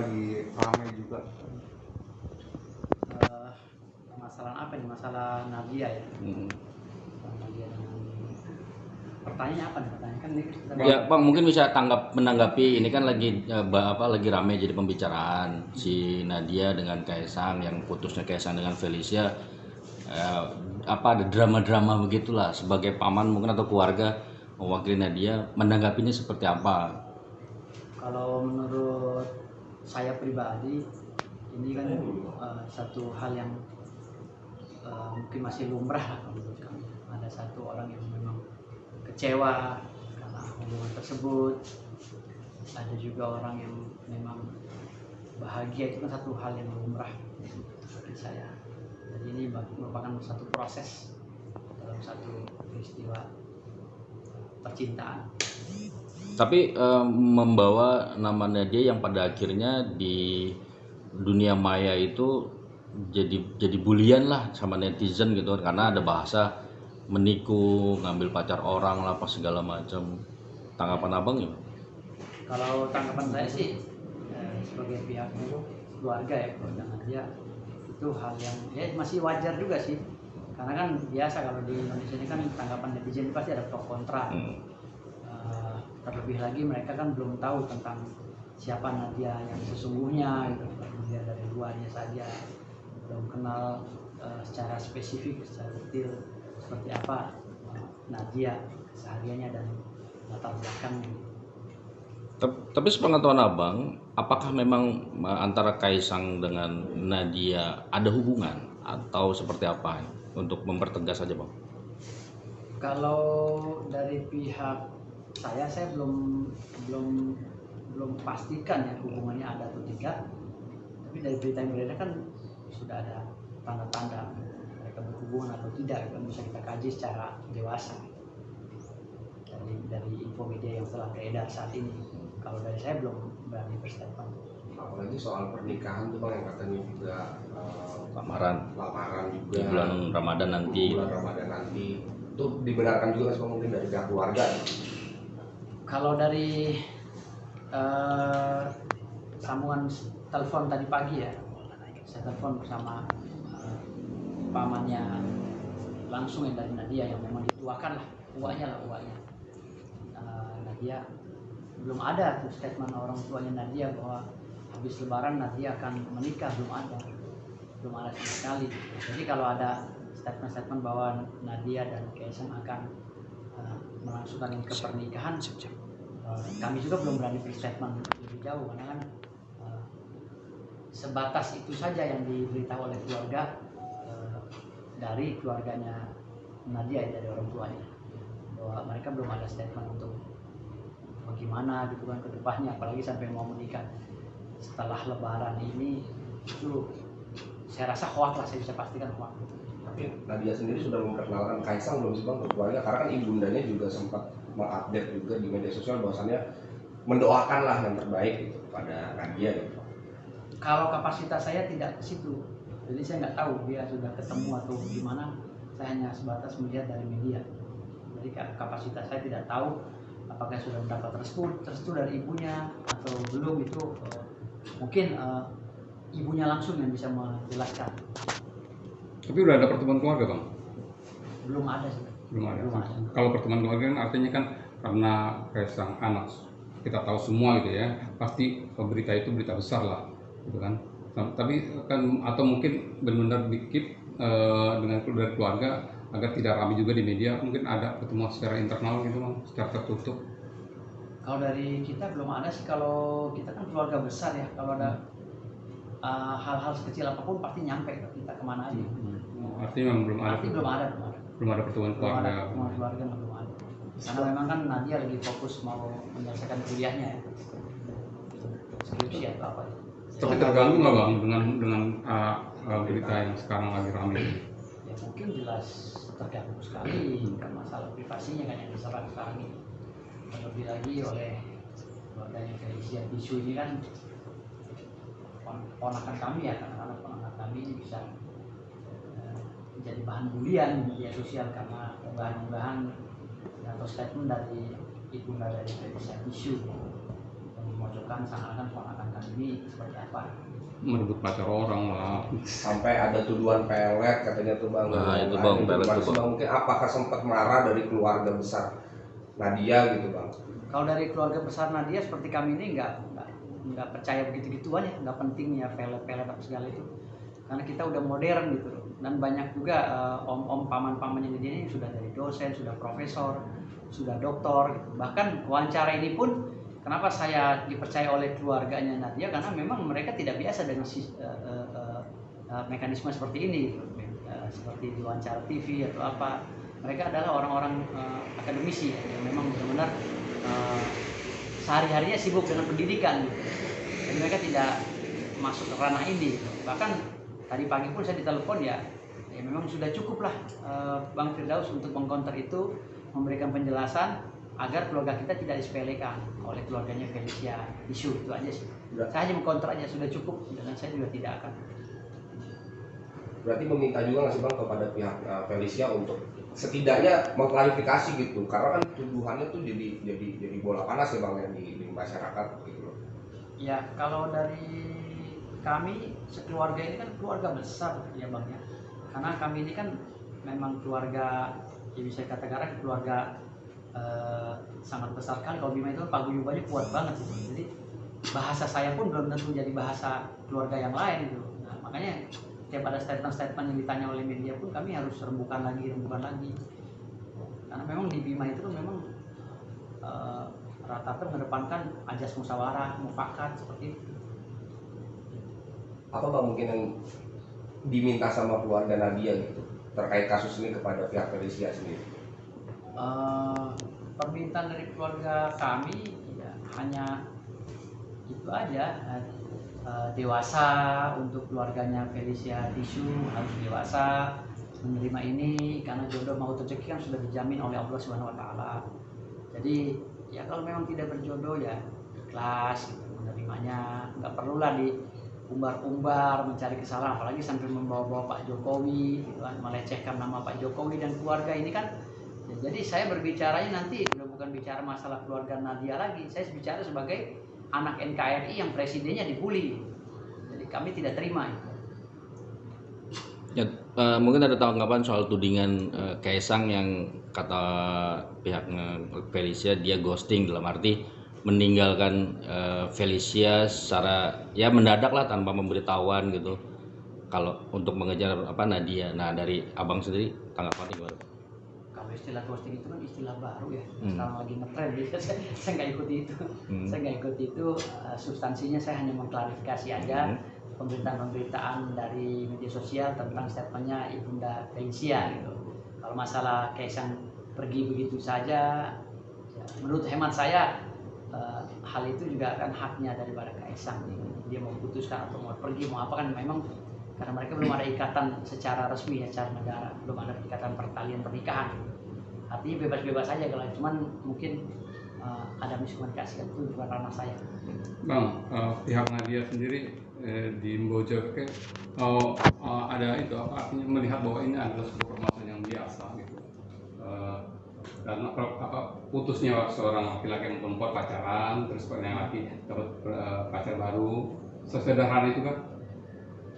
lagi ramai juga. Masalah apa nih? Masalah Nadia ya. Nadia dengan pertanyaan apa nih? Pertanyaan kan ini ya Bang, mungkin bisa menanggapi ini kan lagi lagi ramai jadi pembicaraan si Nadia dengan Kaisang, yang putusnya Kaisang dengan Felicia, ada drama-drama begitulah. Sebagai paman mungkin atau keluarga mewakili Nadia, menanggapinya seperti apa? Kalau menurut saya pribadi ini kan satu hal yang mungkin masih lumrah lah menurut kami. Ada satu orang yang memang kecewa karena hubungan tersebut, ada juga orang yang memang bahagia. Itu kan satu hal yang lumrah bagi saya. Jadi ini merupakan satu proses dalam satu peristiwa percintaan. Tapi membawa nama Nadia yang pada akhirnya di dunia maya itu jadi bulian lah sama netizen gitu, karena ada bahasa menipu, ngambil pacar orang lah, apa segala macam. Tanggapan abang ya? Kalau tanggapan saya sih sebagai pihak keluarga ya, keluarga Nadia, itu hal yang ya masih wajar juga sih, karena kan biasa kalau di Indonesia ini kan tanggapan netizen pasti ada pro kontra. Terlebih lagi mereka kan belum tahu tentang siapa Nadia yang sesungguhnya gitu. Dia dari luarnya saja, belum kenal secara spesifik, secara detail seperti apa Nadia kesehariannya dan latar belakangnya. Tapi sepengetahuan abang, apakah memang antara Kaisang dengan Nadia ada hubungan atau seperti apa? Untuk mempertegas saja bang. Kalau dari pihak saya belum pastikan ya hubungannya ada atau tidak. Tapi dari berita yang beredar kan sudah ada tanda-tanda mereka berhubungan atau tidak, kan bisa kita kaji secara dewasa dari info media yang telah beredar saat ini. Kalau dari saya belum berani berstatement. Apalagi soal pernikahan tuh bang, yang katanya juga Lamaran juga di bulan Ramadan nanti. Itu dibenarkan juga sih mungkin dari pihak keluarga. Kalau dari sambungan telepon tadi pagi ya, saya telepon bersama pamannya langsung yang dari Nadia yang memang dituakan lah, uaknya. Nadia belum ada tuh statement orang tuanya Nadia bahwa habis Lebaran Nadia akan menikah, belum ada sama sekali. Jadi kalau ada statement bahwa Nadia dan Kaisang akan melangsungkan ke pernikahan, kami juga belum berani berstatement lebih jauh, karena kan sebatas itu saja yang diberitahu oleh keluarga dari keluarganya Nadia, dari orang tuanya, bahwa mereka belum ada statement untuk bagaimana gitu kan ke depannya, apalagi sampai mau menikah setelah Lebaran ini. Itu saya rasa hoak lah, saya bisa pastikan hoak. Tapi Nadia sendiri sudah memperkenalkan Kaisang belum sih bang ke keluarga? Karena kan ibundanya juga sempat mengupdate juga di media sosial bahwasannya mendoakan lah yang terbaik gitu kepada Nadia gitu. Kalau kapasitas saya tidak ke situ, jadi saya nggak tahu dia sudah ketemu atau gimana. Saya hanya sebatas melihat dari media. Jadi kapasitas saya tidak tahu apakah sudah mendapat restu dari ibunya atau belum. Itu mungkin ibunya langsung yang bisa menjelaskan. Tapi udah ada pertemuan keluarga bang? Belum ada sih. Belum ada. Kalau pertemuan keluarga kan artinya kan karena Kaisang anak kita tahu semua gitu ya, pasti berita itu berita besar lah gitu kan. Tapi kan atau mungkin benar-benar dikit dengan dari keluarga agar tidak ramai juga di media, mungkin ada pertemuan secara internal gitu bang, secara tertutup. Kalau dari kita belum ada sih. Kalau kita kan keluarga besar ya, kalau ada hal-hal sekecil apapun pasti nyampe ke kita kemana aja. Artinya memang belum ada. Belum ada pertemuan keluarga. Pertemuan keluarga belum ada. Karena memang kan Nadia lagi fokus mau menyelesaikan kuliahnya ya, skripsi atau apa. Tapi terganggu nggak bang dengan berita yang sekarang lagi ramai? Ya mungkin jelas terganggu sekali, kan masalah privasinya kan yang diserang sekarang ini. Terlebih lagi oleh keluarganya Felicia Bisu ini kan ponakan kami ya, karena ponakan kami ini bisa menjadi bahan bulian di media sosial karena unggahan-unggahan atau statement dari ibunda dari Felicia Bisu yang memojokkan seakan-akan ponakan kami ini seperti apa. Merebut pacar orang lah. Sampai ada tuduhan pelet katanya tuh bang. Nah, itu bang, pelet Gimana tuh, sih, Bang. Mungkin apakah sempat marah dari keluarga besar Nadia gitu bang? Kalau dari keluarga besar Nadia seperti kami ini nggak percaya begitu-gituan ya, nggak penting ya pelet-pelet apa segala itu, karena kita udah modern gitu loh. Dan banyak juga om-om paman-paman yang di sini sudah dari dosen, sudah profesor, sudah doktor gitu. Bahkan wawancara ini pun kenapa saya dipercaya oleh keluarganya Nadia, karena memang mereka tidak biasa dengan mekanisme seperti ini gitu. Seperti di wawancara TV atau apa. Mereka adalah orang-orang akademisi yang memang benar-benar sehari-harinya sibuk dengan pendidikan gitu. Jadi mereka tidak masuk ke ranah ini gitu. Bahkan tadi pagi pun saya ditelepon ya memang sudah cukup lah Bang Firdaus untuk mengcounter itu, memberikan penjelasan agar keluarga kita tidak disepelekan oleh keluarganya Felicia isu itu aja sih. Saya hanya mengcounter aja, sudah cukup, dan saya juga tidak akan. Berarti meminta juga nggak sih bang kepada pihak Felicia untuk setidaknya mengklarifikasi gitu, karena kan tuduhannya tuh jadi bola panas ya bang ya di masyarakat gitu loh. Ya kalau dari kami sekeluarga ini kan keluarga besar ya bang ya, karena kami ini kan memang keluarga ya bisa katakan keluarga sangat besar sekali. Kalau Bima itu paguyubannya kuat banget gitu. Jadi bahasa saya pun belum tentu jadi bahasa keluarga yang lain gitu. Nah, makanya tiap ada statement-statement yang ditanya oleh media pun kami harus rembukan lagi. Karena memang di Bima itu kan memang rata-rata mengedepankan ajas musyawarah, mufakat seperti itu. Apa bang mungkin yang diminta sama keluarga Nadia gitu terkait kasus ini kepada pihak Felicia sendiri? Permintaan dari keluarga kami ya hanya itu aja, dewasa untuk keluarganya Felicia Tisu, harus dewasa menerima ini karena jodoh maut rezeki kan sudah dijamin oleh Allah Subhanahu wa taala. Jadi ya kalau memang tidak berjodoh ya ikhlas gitu, menerimanya, nggak perlulah diumbar-umbar mencari kesalahan, apalagi sampai membawa-bawa Pak Jokowi gitu kan, melecehkan nama Pak Jokowi dan keluarga ini kan. Ya, jadi saya berbicaranya nanti udah bukan bicara masalah keluarga Nadia lagi, saya bicara sebagai anak NKRI yang presidennya dibully. Jadi kami tidak terima itu. Ya, mungkin ada tanggapan soal tudingan Kaisang yang kata pihak Felicia dia ghosting, dalam arti meninggalkan Felicia secara ya mendadak lah tanpa pemberitahuan gitu. Kalau untuk mengejar Nadia. Nah dari abang sendiri tanggapannya gimana? Kalau istilah ghosting itu kan istilah baru ya, sekarang lagi ngetrend. Saya nggak ikuti itu. Saya nggak ikuti itu. Substansinya saya hanya mengklarifikasi aja pemberitaan dari media sosial tentang statementnya Ibunda Felicia gitu. Kalau masalah Kaisang pergi begitu saja, ya, menurut hemat saya hal itu juga kan haknya daripada Kaisang. Dia mau putuskan atau mau pergi mau apa kan memang karena mereka belum ada ikatan secara resmi ya, secara negara, belum ada ikatan pertalian pernikahan. Artinya bebas-bebas saja, kalau cuman mungkin ada miskomunikasi, itu bukan ranah saya. Bang, pihak Nadia sendiri di Mojok ada itu artinya melihat bahwa ini adalah sebuah permasalahan yang biasa gitu. Karena putusnya seorang laki-laki yang perempuan pacaran, terus yang laki dapat pacar baru, sesederhana itu kan?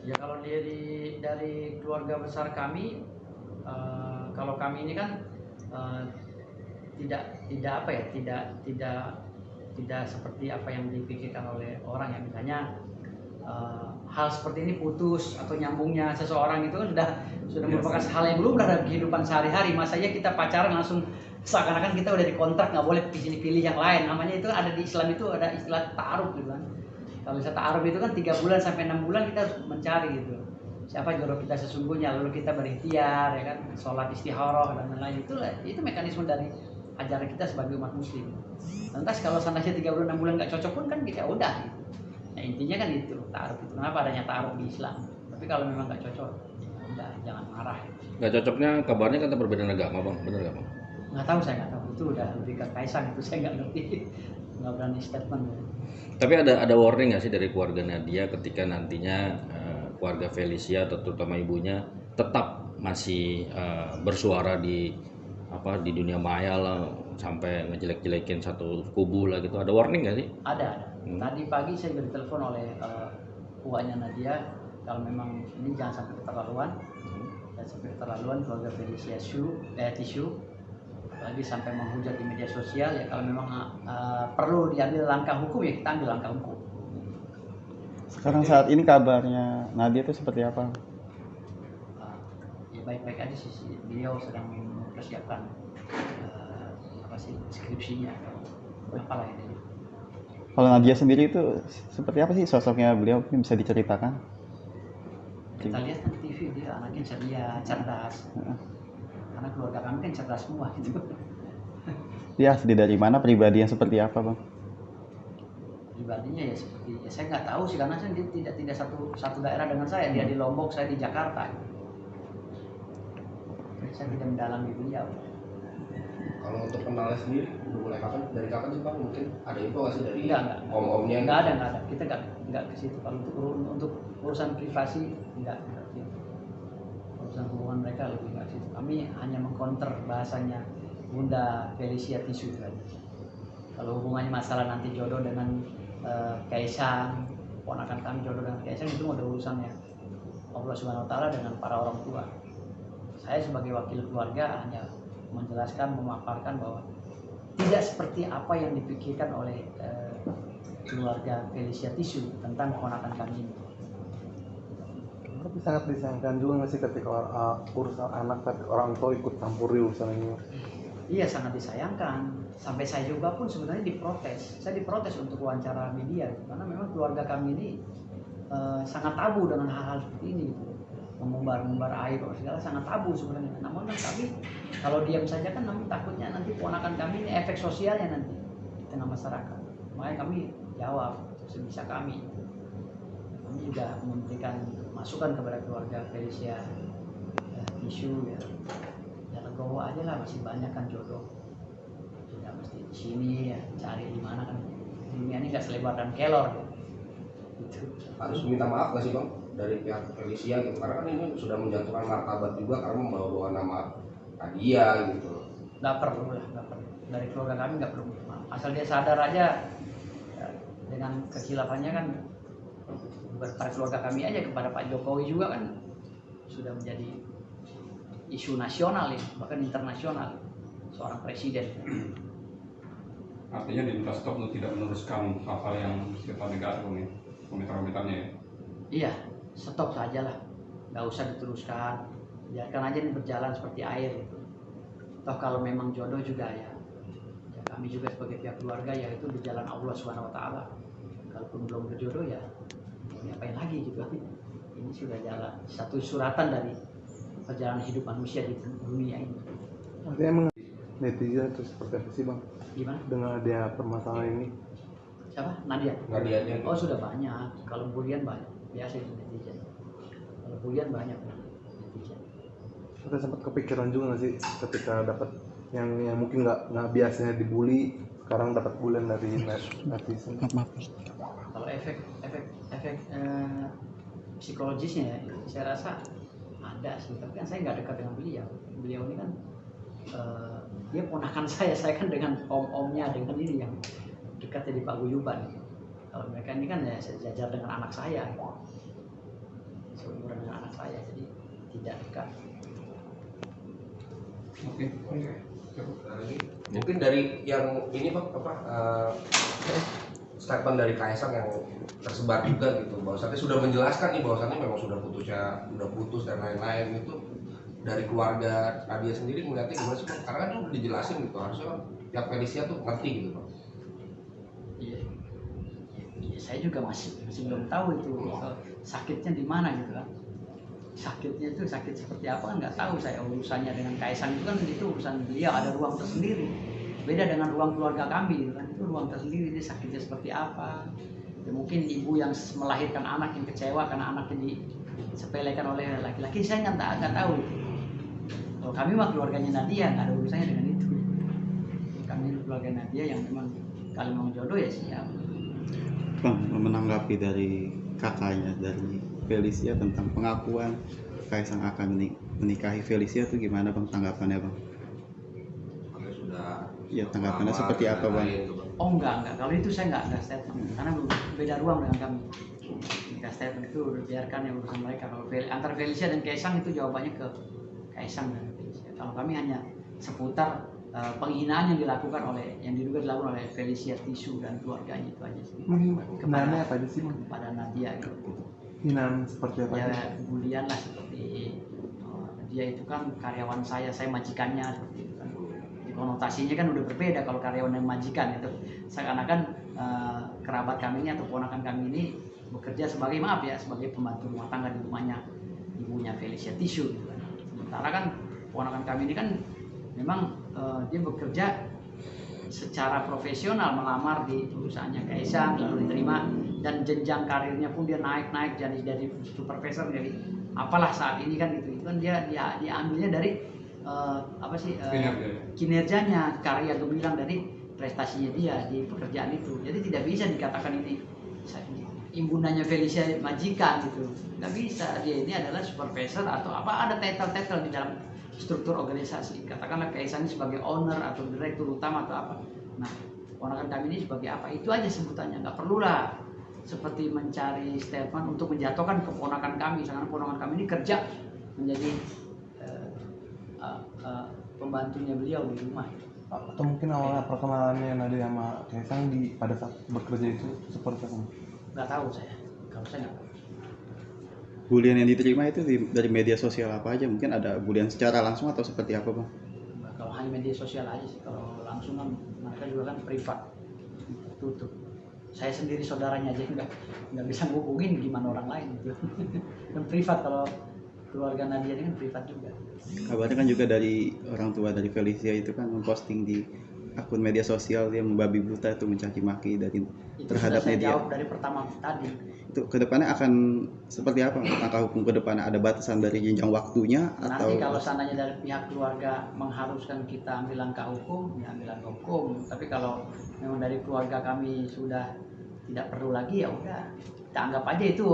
Ya kalau dari keluarga besar kami, kalau kami ini kan tidak seperti apa yang dipikirkan oleh orang yang misalnya hal seperti ini putus atau nyambungnya seseorang itu kan sudah merupakan hal yang lumrah dalam kehidupan sehari-hari. Masanya kita pacaran langsung seakan-akan kita udah dikontrak, nggak boleh pilih yang lain. Namanya itu ada di Islam, itu ada istilah ta'aruf gitu kan. Kalau misalnya ta'aruf itu kan 3 bulan sampai 6 bulan kita harus mencari gitu siapa jodoh kita sesungguhnya, lalu kita berikhtiar ya kan, sholat istikharah dan lain-lain. Itu mekanisme dari ajaran kita sebagai umat muslim. Lantas kalau seandainya 3 bulan 6 bulan nggak cocok pun kan kita udah gitu. Nah intinya kan itu ta'aruf itu. Kenapa adanya ta'aruf di Islam? Tapi kalau memang nggak cocok, ya udah jangan marah. Nggak cocoknya kabarnya kata perbedaan agama bang, benar nggak bang? Nggak tahu, saya nggak tahu, itu udah lebih ke Kaisang, itu saya nggak ngerti, nggak berani statement. Tapi ada warning nggak sih dari keluarga Nadia ketika nantinya keluarga Felicia atau terutama ibunya tetap masih bersuara di dunia maya lah, sampai ngejelek-jelekin satu kubu lah gitu, ada warning nggak sih? Ada Tadi pagi saya ditelepon oleh uaknya Nadia, kalau memang ini jangan sampai keterlaluan, dan sampai keterlaluan keluarga Felicia tisu, lagi sampai menghujat di media sosial ya. Kalau memang perlu diambil langkah hukum ya kita ambil langkah hukum. Sekarang saat ini kabarnya Nadia itu seperti apa? Ya baik-baik aja sih, beliau sedang mempersiapkan skripsinya, apalah ini. Kalau Nadia sendiri itu seperti apa sih sosoknya beliau? Mungkin bisa diceritakan? Kita lihat kan TV, dia anaknya ceria, cerdas. Karena keluarga kami kan cerdas semua gitu. Dia asli dari mana? Pribadi yang seperti apa, Bang? Pribadinya ya seperti saya nggak tahu sih, karena saya tidak satu daerah dengan saya. Dia di Lombok, saya di Jakarta. Saya tidak mendalami beliau. Kalau untuk kenalnya sendiri mulai dari kapan sih Bang? Mungkin ada info nggak sih dari Enggak. om-omnya? Nggak ada. Kita nggak ke situ. Kalau untuk urusan privasi enggak. Urusan hubungan mereka lebih nggak ke situ. Kami hanya mengcounter bahasanya Bunda Felicia tisu itu aja. Kalau hubungannya masalah nanti jodoh dengan Kaisang, ponakan kami jodoh dengan Kaisang, itu ada urusannya Allah Subhanahu Wa Taala dengan para orang tua. Saya sebagai wakil keluarga hanya menjelaskan, memaparkan bahwa tidak seperti apa yang dipikirkan oleh keluarga Felicia tisu tentang keponakan kami ini. Tapi sangat disayangkan juga nggak sih ketika urusan anak tapi orang tua ikut campur di urusan ini? Iya, sangat disayangkan. Sampai saya juga pun sebenarnya diprotes. Saya diprotes untuk wawancara media karena memang keluarga kami ini sangat tabu dengan hal-hal seperti ini gitu. Mengumbar aib atau segala sangat tabu sebenarnya. Namun kan kami kalau diam saja kan namun takutnya nanti ponakan kami ini efek sosialnya nanti di tengah masyarakat. Makanya kami jawab sebisa kami. Kami juga memberikan masukan kepada keluarga Felicia tisu ya legowo aja lah, masih banyak kan jodoh. Tidak mesti di sini ya, cari di mana kan. Dunia ini nggak selebar dan kelor gitu. Harus minta maaf nggak sih Bang dari pihak Felicia gitu, karena kan ini sudah menjatuhkan martabat juga karena membawa nama Nadia gitu. Nggak perlu. Dari keluarga kami nggak perlu minta maaf. Asal dia sadar aja ya, dengan kehilafannya kan kepada keluarga kami aja, kepada Pak Jokowi juga kan sudah menjadi isu nasional ya, bahkan internasional, seorang presiden. Artinya diminta stop untuk tidak meneruskan hal-hal yang bersifat negatif nih, komentar-komentarnya ya? Iya, stop saja lah, nggak usah diteruskan, biarkan aja ini berjalan seperti air gitu. Toh kalau memang jodoh juga ya kami juga sebagai pihak keluarga ya itu di jalan Allah Subhanahu Wa Taala. Kalaupun belum berjodoh ya ngapain lagi gitu. Ini sudah jalan satu suratan dari perjalanan hidup manusia di dunia ini. Artinya emang netizen itu seperti apa sih Bang? Gimana? Dengan ada permasalahan ini? Siapa? Nadia? Nadianya. Oh sudah banyak. Kalau bulian banyak. Biasa itu netizen. Kalau bulian banyak netizen. Kita sempat kepikiran juga nggak sih ketika dapat yang mungkin nggak biasanya dibully, sekarang dapat bulian dari netizen? Maaf. Kalau efek psikologisnya ya, saya rasa ada sih, tapi kan saya nggak dekat dengan beliau ini kan dia ponakan saya kan dengan om-omnya, dengan ini yang dekat jadi paguyuban. Kalau mereka ini kan ya sejajar dengan anak saya, seumuran dengan anak saya, jadi tidak dekat. Oke. Mungkin dari yang ini Bang statement dari Kaisang yang tersebar juga gitu, bahwasannya sudah menjelaskan nih bahwasannya memang sudah putus dan lain-lain itu. Dari keluarga Nadia sendiri melihatnya gimana sih Bang? Karena kan udah dijelasin gitu, harusnya kan pihak Felicia tuh ngerti gitu Bang. Iya, saya juga masih belum tahu itu sakitnya di mana gitu kan. Sakitnya itu sakit seperti apa kan nggak tahu saya. Urusannya dengan Kaisang itu kan itu urusan beliau, ada ruang tersendiri. Beda dengan ruang keluarga kami gitu kan, itu ruang tersendiri, dia sakitnya seperti apa. Ya, mungkin ibu yang melahirkan anak yang kecewa karena anaknya disepelekan oleh laki-laki, saya nggak tahu. Kalau kami mah keluarganya Nadia, nggak ada urusannya dengan itu. Kami keluarga Nadia yang memang kalau memang jodoh ya siap. Bang, menanggapi dari kakaknya, dari Felicia tentang pengakuan Kaisang akan menikahi Felicia itu gimana Bang tanggapannya Bang? Kalau sudah Ya, tanggapannya seperti apa, Bang? Oh enggak. Kalau itu saya enggak statement, karena beda ruang dengan kami. Enggak statement itu biarkan yang urusan mereka. Kalau antara Felicia dan Kaisang itu jawabannya ke Kaisang dan Felicia. Kalau kami hanya seputar penghinaan yang diduga dilakukan oleh Felicia Tisu dan keluarganya itu aja sih. Hinaannya apa aja sih, Bang? Kepada Nadia gitu. Hinaan seperti apa Ya aja? bulian lah, seperti dia itu kan karyawan saya majikannya seperti itu kan. Jadi konotasinya kan udah berbeda kalau karyawan dan majikan itu. Seakan-akan kerabat kami ini atau ponakan kami ini bekerja sebagai sebagai pembantu rumah tangga di rumahnya ibunya Felicia Tisu gitu kan. Sementara kan ponakan kami ini kan memang dia bekerja secara profesional, melamar di perusahaannya Kaisang lalu diterima, dan jenjang karirnya pun dia naik jadi dari supervisor jadi apalah saat ini kan gitu. Itu kan dia diambilnya dari kinerjanya, karya gemilang dari prestasinya dia di pekerjaan itu. Jadi tidak bisa dikatakan ini imbunannya Felicia majikan gitu, nggak bisa. Dia ini adalah supervisor atau apa, ada title di dalam struktur organisasi. Katakanlah Kaisang sebagai owner atau direktur utama atau apa. Nah, ponakan kami ini sebagai apa? Itu aja sebutannya. Nggak perlulah seperti mencari statement untuk menjatuhkan keponakan kami. Karena ponakan kami ini kerja menjadi pembantunya beliau di rumah. Atau mungkin awalnya perkenalannya Nadia sama Kaisang pada saat bekerja itu seperti apa? Nggak tahu saya. Kalau saya nggak tahu. Bulian yang diterima itu dari media sosial apa aja? Mungkin ada bulian secara langsung atau seperti apa, Bang? Nah, kalau hanya media sosial aja sih. Kalau langsung kan mereka juga kan privat, tutup. Saya sendiri saudaranya aja nggak bisa ngubungin gimana orang lain gitu. Dan privat, kalau keluarga Nadia ini kan privat juga. Kabarnya kan juga dari orang tua dari Felicia itu kan memposting di akun media sosial dia membabi buta itu mencaci maki dari Itu terhadap sudah saya media. jawab dari pertama tadi. Itu kedepannya akan seperti apa langkah hukum kedepannya? Ada batasan dari jenjang waktunya atau? Nanti kalau seandainya dari pihak keluarga mengharuskan kita ambil langkah hukum, ya ambil langkah hukum. Tapi kalau memang dari keluarga kami sudah tidak perlu lagi, ya udah kita anggap aja itu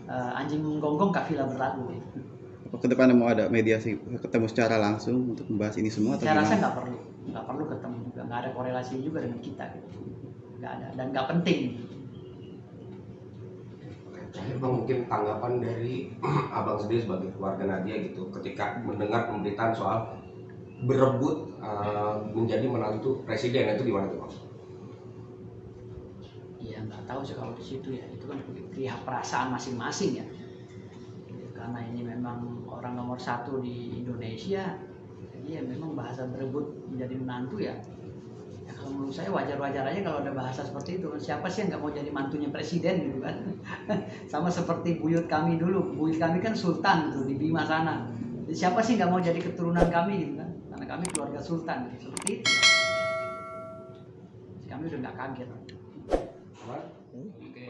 anjing menggonggong kafilah berlalu. Apa kedepannya mau ada mediasi ketemu secara langsung untuk membahas ini semua atau Saya rasa gimana? nggak perlu ketemu juga, nggak ada korelasi juga dengan kita, gitu. Nggak ada dan nggak penting. Terakhir Bang, mungkin tanggapan dari abang sendiri sebagai keluarga Nadia gitu ketika mendengar pemberitaan soal berebut menjadi menantu presiden, itu gimana tuh Bang? Ya nggak tahu sih kalau di situ ya, itu kan pihak perasaan masing-masing ya. Karena ini memang orang nomor satu di Indonesia, jadi ya memang bahasa berebut menjadi menantu ya. Ya kalau menurut saya wajar-wajar aja kalau ada bahasa seperti itu. Siapa sih yang nggak mau jadi mantunya presiden gitu kan? Sama seperti buyut kami dulu, buyut kami kan sultan tuh di Bima sana. Jadi siapa sih nggak mau jadi keturunan kami gitu kan? Karena kami keluarga sultan gitu. Seperti itu. Jadi kami udah nggak kaget. Oke.